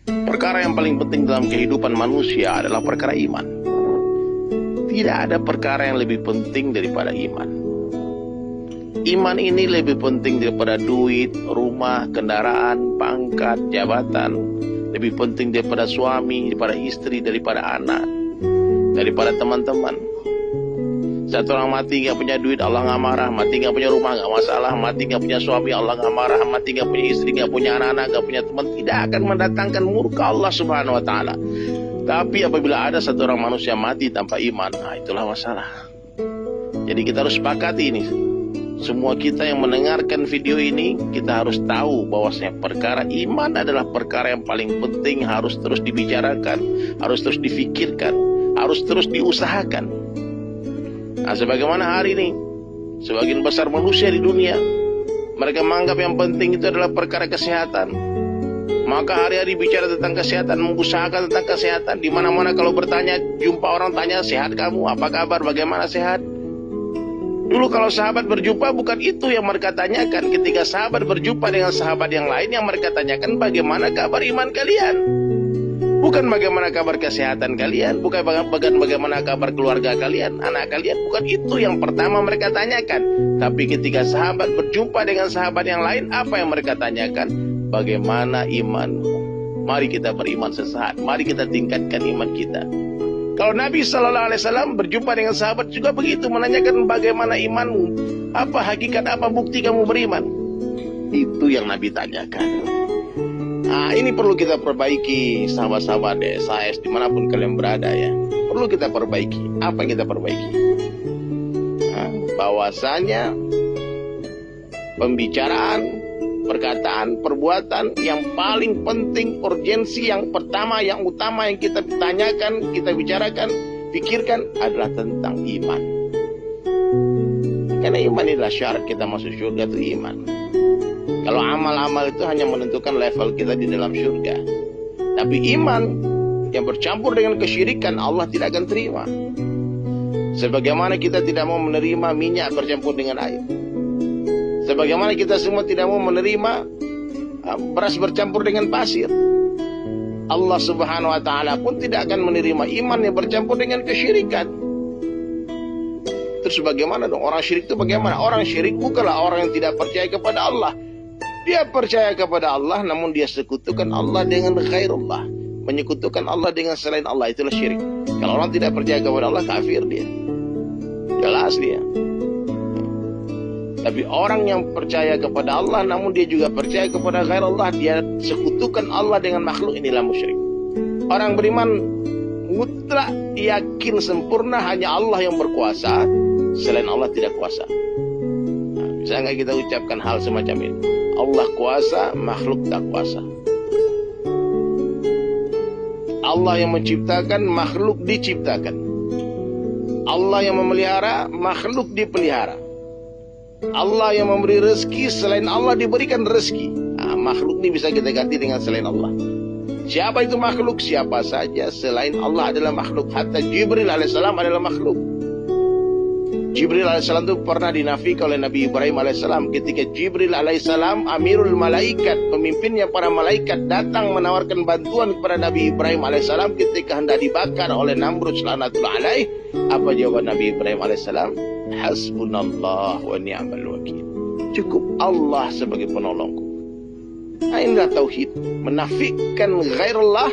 Perkara yang paling penting dalam kehidupan manusia adalah perkara iman. Tidak ada perkara yang lebih penting daripada iman. Iman ini lebih penting daripada duit, rumah, kendaraan, pangkat, jabatan. Lebih penting daripada suami, daripada istri, daripada anak, daripada teman-teman. Satu orang mati gak punya duit, Allah gak marah. Mati gak punya rumah, gak masalah. Mati gak punya suami, Allah gak marah. Mati gak punya istri, gak punya anak-anak, gak punya teman, tidak akan mendatangkan murka Allah subhanahu wa ta'ala. Tapi apabila ada satu orang manusia mati tanpa iman, nah itulah masalah. Jadi kita harus sepakati ini. Semua kita yang mendengarkan video ini, kita harus tahu bahwasanya perkara iman adalah perkara yang paling penting, harus terus dibicarakan, harus terus difikirkan, harus terus diusahakan. Nah, sebagaimana hari ini, sebagian besar manusia di dunia, mereka menganggap yang penting itu adalah perkara kesehatan. Maka hari-hari bicara tentang kesehatan, mengusahakan tentang kesehatan. Di mana-mana kalau bertanya, jumpa orang tanya, sehat kamu, apa kabar, bagaimana sehat? Dulu kalau sahabat berjumpa, bukan itu yang mereka tanyakan. Ketika sahabat berjumpa dengan sahabat yang lain, yang mereka tanyakan, bagaimana kabar iman kalian? Bukan bagaimana kabar kesehatan kalian, bukan bagaimana kabar keluarga kalian, anak kalian. Bukan itu yang pertama mereka tanyakan. Tapi ketika sahabat berjumpa dengan sahabat yang lain, apa yang mereka tanyakan? Bagaimana imanmu? Mari kita beriman sesaat. Mari kita tingkatkan iman kita. Kalau Nabi SAW berjumpa dengan sahabat juga begitu, menanyakan bagaimana imanmu? Apa hakikat, apa bukti kamu beriman? Itu yang Nabi tanyakan. Nah, ini perlu kita perbaiki, sahabat-sahabat SAS dimanapun kalian berada ya. Perlu kita perbaiki. Apa yang kita perbaiki? Nah, bahwasanya pembicaraan, perkataan, perbuatan yang paling penting, urgensi yang pertama, yang utama yang kita tanyakan, kita bicarakan, pikirkan adalah tentang iman. Karena iman adalah syarat kita masuk surga, itu iman. Kalau amal-amal itu hanya menentukan level kita di dalam surga. Tapi iman yang bercampur dengan kesyirikan, Allah tidak akan terima. Sebagaimana kita tidak mau menerima minyak bercampur dengan air. Sebagaimana kita semua tidak mau menerima beras bercampur dengan pasir. Allah subhanahu wa ta'ala pun tidak akan menerima iman yang bercampur dengan kesyirikan. Terus bagaimana dong? Orang syirik itu bagaimana? Orang syirik bukanlah orang yang tidak percaya kepada Allah. Dia percaya kepada Allah, namun dia sekutukan Allah dengan ghairullah. Menyekutukan Allah dengan selain Allah, itulah syirik. Kalau orang tidak percaya kepada Allah, kafir dia. Jelas dia. Tapi orang yang percaya kepada Allah, namun dia juga percaya kepada ghairullah, dia sekutukan Allah dengan makhluk, inilah musyrik. Orang beriman mutlak yakin sempurna hanya Allah yang berkuasa, selain Allah tidak kuasa. Nah, bisa nggak kita ucapkan hal semacam ini? Allah kuasa, makhluk tak kuasa. Allah yang menciptakan, makhluk diciptakan. Allah yang memelihara, makhluk dipelihara. Allah yang memberi rezeki, selain Allah diberikan rezeki. Nah, makhluk ini bisa kita ganti dengan selain Allah. Siapa itu makhluk? Siapa saja selain Allah adalah makhluk. Hatta Jibril alaihissalam adalah makhluk. Jibril alaihissalam itu pernah dinafikan oleh Nabi Ibrahim alaihissalam. Ketika Jibril alaihissalam, amirul malaikat, pemimpinnya para malaikat, datang menawarkan bantuan kepada Nabi Ibrahim alaihissalam ketika hendak dibakar oleh Namrud laknatullah alaih. Apa jawaban Nabi Ibrahim alaihissalam? Hasbunallah wa ni'mal wakil. Cukup Allah sebagai penolongku. Nah, inilah tauhid. Menafikan ghairullah,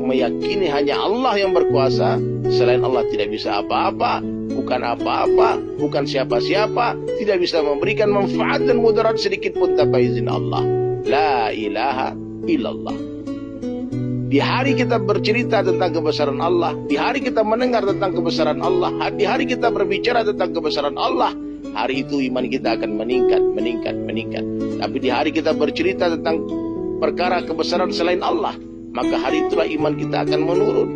meyakini hanya Allah yang berkuasa, selain Allah tidak bisa apa-apa, bukan apa-apa, bukan siapa-siapa, tidak bisa memberikan manfaat dan mudarat sedikit pun tanpa izin Allah. La ilaha illallah. Di hari kita bercerita tentang kebesaran Allah, di hari kita mendengar tentang kebesaran Allah, di hari kita berbicara tentang kebesaran Allah, hari itu iman kita akan meningkat. Tapi di hari kita bercerita tentang perkara kebesaran selain Allah, maka hari itulah iman kita akan menurun.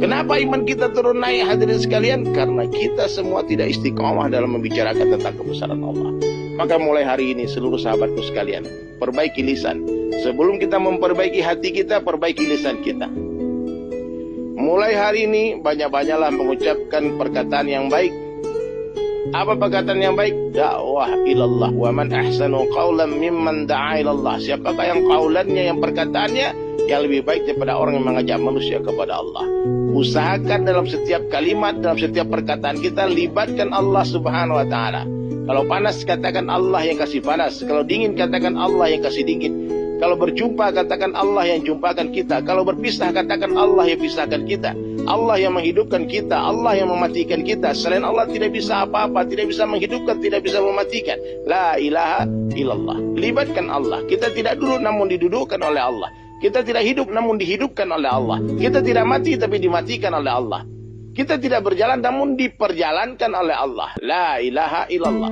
Kenapa iman kita turun naik, hadirin sekalian? Karena kita semua tidak istiqomah dalam membicarakan tentang kebesaran Allah. Maka mulai hari ini seluruh sahabatku sekalian, perbaiki lisan. Sebelum kita memperbaiki hati kita, perbaiki lisan kita. Mulai hari ini banyak-banyaklah mengucapkan perkataan yang baik. Apa perkataan yang baik? Dakwah ilallah. Wa man ahsanu qawlan mimman da'a ilallah. Siapakah yang qawlannya, yang perkataannya yang lebih baik daripada orang yang mengajak manusia kepada Allah. Usahakan dalam setiap kalimat, dalam setiap perkataan kita, libatkan Allah subhanahu wa ta'ala. Kalau panas, katakan Allah yang kasih panas. Kalau dingin, katakan Allah yang kasih dingin. Kalau berjumpa, katakan Allah yang jumpakan kita. Kalau berpisah, katakan Allah yang pisahkan kita. Allah yang menghidupkan kita, Allah yang mematikan kita. Selain Allah tidak bisa apa-apa, tidak bisa menghidupkan, tidak bisa mematikan. La ilaha illallah. Libatkan Allah. Kita tidak duduk namun didudukkan oleh Allah. Kita tidak hidup namun dihidupkan oleh Allah. Kita tidak mati tapi dimatikan oleh Allah. Kita tidak berjalan namun diperjalankan oleh Allah. La ilaha illallah.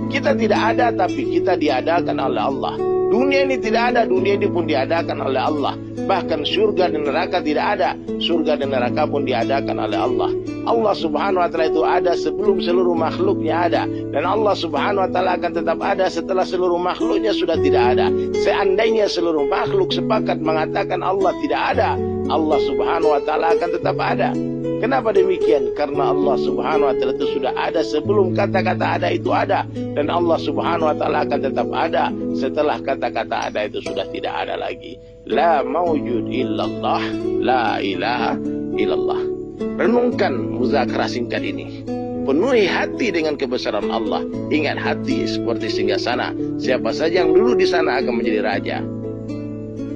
Kita tidak ada tapi kita diadakan oleh Allah. Dunia ini tidak ada, dunia ini pun diadakan oleh Allah. Bahkan surga dan neraka tidak ada, surga dan neraka pun diadakan oleh Allah. Allah subhanahu wa ta'ala itu ada sebelum seluruh makhluknya ada. Dan Allah subhanahu wa ta'ala akan tetap ada setelah seluruh makhluknya sudah tidak ada. Seandainya seluruh makhluk sepakat mengatakan Allah tidak ada, Allah subhanahu wa ta'ala akan tetap ada. Kenapa demikian? Karena Allah subhanahu wa ta'ala itu sudah ada sebelum kata-kata ada itu ada. Dan Allah subhanahu wa ta'ala akan tetap ada setelah kata-kata ada itu sudah tidak ada lagi. La mawjud illallah, la ilaha illallah. Renungkan muzakarah singkat ini. Penuhi hati dengan kebesaran Allah. Ingat, hati seperti singgasana. Siapa saja yang dulu di sana akan menjadi raja.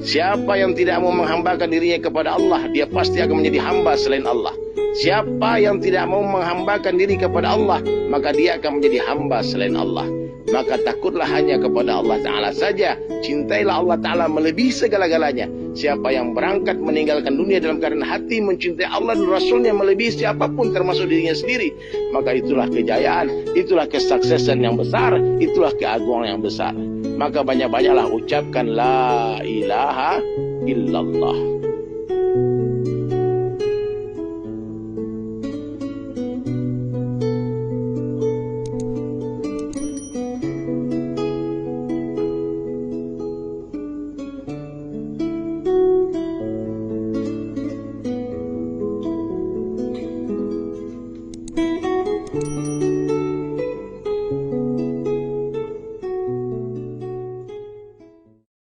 Siapa yang tidak mau menghambakan dirinya kepada Allah, dia pasti akan menjadi hamba selain Allah. Siapa yang tidak mau menghambakan diri kepada Allah, maka dia akan menjadi hamba selain Allah. Maka takutlah hanya kepada Allah Ta'ala saja. Cintailah Allah Ta'ala melebihi segala-galanya. Siapa yang berangkat meninggalkan dunia dalam keadaan hati mencintai Allah dan Rasulnya melebihi siapapun termasuk dirinya sendiri, maka itulah kejayaan, itulah kesuksesan yang besar, itulah keagungan yang besar. Maka banyak-banyaklah ucapkan la ilaha illallah.